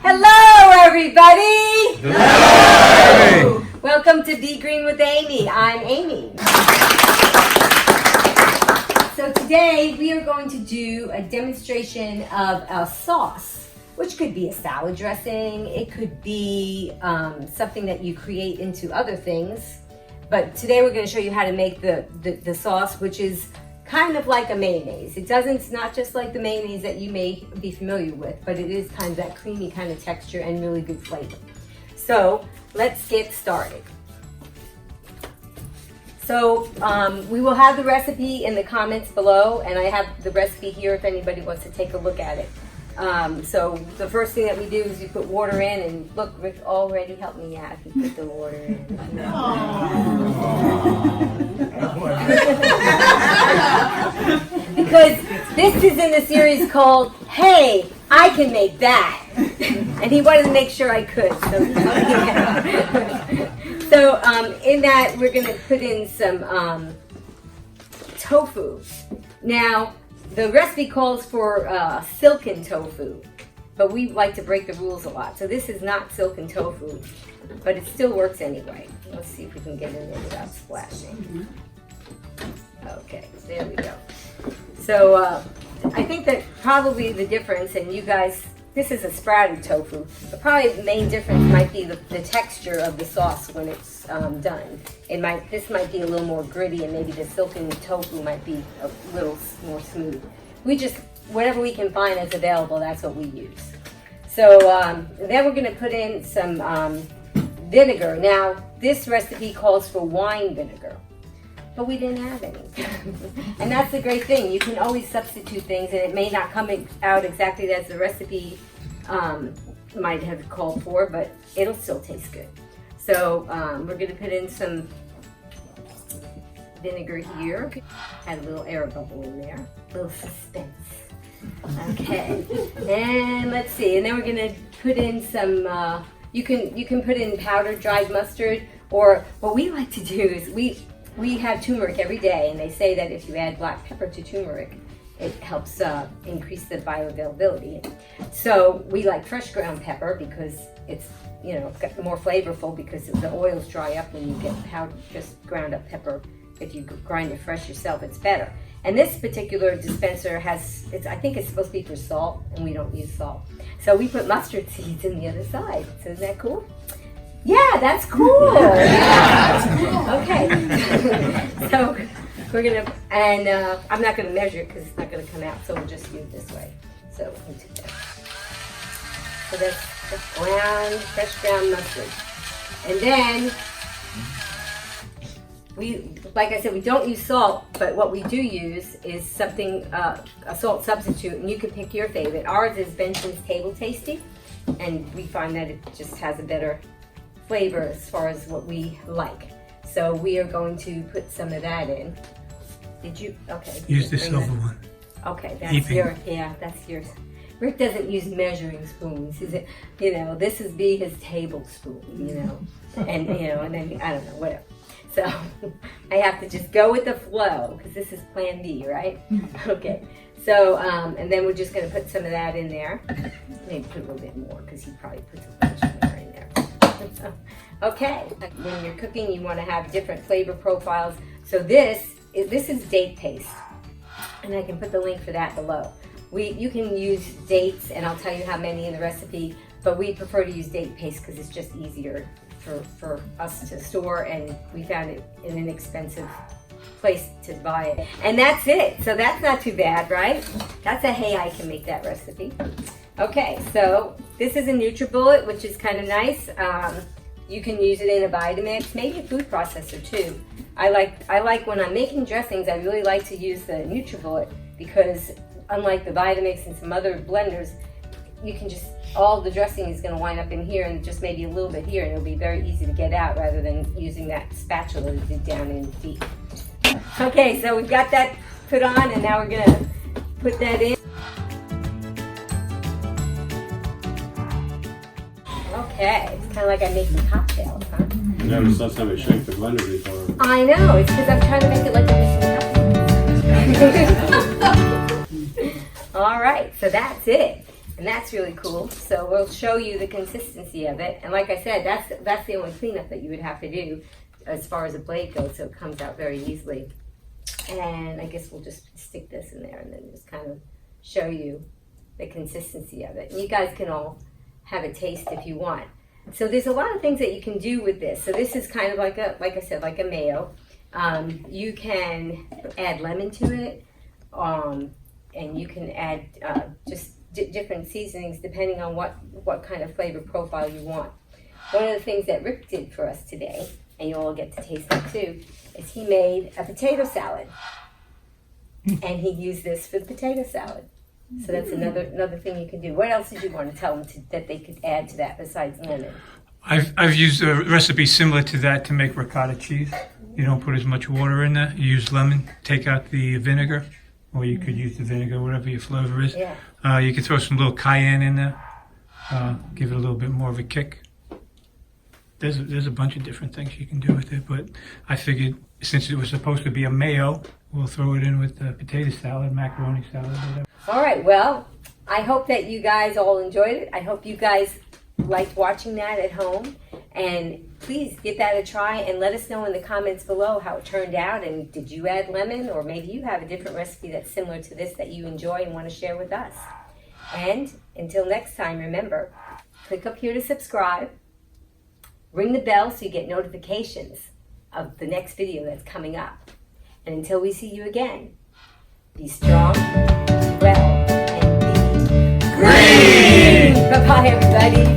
Hello, everybody! Hello! Welcome to Be Green with Amy. I'm Amy. So today we are going to do a demonstration of a sauce, which could be a salad dressing. It could be something that you create into other things. But today we're going to show you how to make the sauce, which is kind of like a mayonnaise. It's not just like the mayonnaise that you may be familiar with, but it is kind of that creamy kind of texture and really good flavor. So let's get started. So we will have the recipe in the comments below, and I have the recipe here if anybody wants to take a look at it. So the first thing that we do is you put water in, and look, Rick already helped me out. He put the water in. Because this is in the series called Hey, I Can Make That. And he wanted to make sure I could. So in that, we're going to put in some tofu. Now, the recipe calls for silken tofu, but we like to break the rules a lot. So this is not silken tofu, but it still works anyway. Let's see if we can get in there without splashing. Okay, there we go. So I think that probably the difference, and you guys, this is a sprouted tofu, but probably the main difference might be the texture of the sauce when it's done. This might be a little more gritty, and maybe the silken tofu might be a little more smooth. Whatever we can find that's available, that's what we use. So then we're going to put in some vinegar. Now, this recipe calls for wine vinegar, but we didn't have any. And that's the great thing. You can always substitute things, and it may not come out exactly as the recipe might have called for, but it'll still taste good. So we're going to put in some vinegar here. Add a little air bubble in there. A little suspense. Okay. And let's see. And then we're going to put in some, you can put in powdered dried mustard, or what we like to do is we have turmeric every day, and they say that if you add black pepper to turmeric, it helps increase the bioavailability. So we like fresh ground pepper because it's more flavorful, because the oils dry up when you get just ground up pepper. If you grind it fresh yourself, it's better. And this particular dispenser I think it's supposed to be for salt, and we don't use salt. So we put mustard seeds in the other side. So isn't that cool? Yeah, that's cool. Yeah. Okay. So we're gonna, and I'm not gonna measure it because it's not gonna come out. So we'll just use it this way. So we'll do that. So that's fresh ground mustard, and then like I said, we don't use salt, but what we do use is something, a salt substitute, and you can pick your favorite. Ours is Benson's Table Tasty, and we find that it just has a better flavor as far as what we like. So we are going to put some of that in. Did you? Okay. Use the silver one. Okay, that's yours. Yeah, that's yours. Rick doesn't use measuring spoons. This is his tablespoon, and and then I don't know, whatever. So I have to just go with the flow because this is Plan B, right? Okay. So and then we're just going to put some of that in there. Maybe put a little bit more because he probably put some fresh more in there. Okay. When you're cooking, you want to have different flavor profiles. So this is date paste, and I can put the link for that below. You can use dates, and I'll tell you how many in the recipe, but we prefer to use date paste because it's just easier for us to store, and we found it an inexpensive place to buy it. And that's it. So that's not too bad, right? That's a hey, I can make that recipe. Okay, so this is a Nutribullet, which is kind of nice. You can use it in a Vitamix, maybe a food processor too. I like when I'm making dressings, I really like to use the Nutribullet because unlike the Vitamix and some other blenders, you can just, all the dressing is going to wind up in here and just maybe a little bit here, and it'll be very easy to get out rather than using that spatula to dig down in deep. Okay, so we've got that put on, and now we're going to put that in. Okay, it's kind of like I'm making cocktails, huh? I never saw somebody shake the blender before. I know, it's because I'm trying to make it like I'm making cocktails. All right, so that's it. And And that's really cool. So we'll show you the consistency of it. And like I said, that's the only cleanup that you would have to do as far as a blade goes, so it comes out very easily. And I guess we'll just stick this in there and then just kind of show you the consistency of it. And you guys can all have a taste if you want. So there's a lot of things that you can do with this. So this is kind of like I said, like a mayo. You can add lemon to it, and you can add just different seasonings depending on what kind of flavor profile you want. One of the things that Rick did for us today, and you all get to taste it too, is he made a potato salad. And he used this for the potato salad. So that's another thing you can do. What else did you want to tell them that they could add to that besides lemon? I've used a recipe similar to that to make ricotta cheese. You don't put as much water in there. You use lemon, take out the vinegar, or you could use the vinegar, whatever your flavor is. Yeah. You could throw some little cayenne in there, give it a little bit more of a kick. There's a bunch of different things you can do with it, but I figured since it was supposed to be a mayo, we'll throw it in with the potato salad, macaroni salad, whatever. All right, well, I hope that you guys all enjoyed it. I hope you guys liked watching that at home. And please give that a try and let us know in the comments below how it turned out. And did you add lemon? Or maybe you have a different recipe that's similar to this that you enjoy and want to share with us. And until next time, remember, click up here to subscribe. Ring the bell so you get notifications of the next video that's coming up. And until we see you again, be strong, well, and be green! Bye-bye, everybody.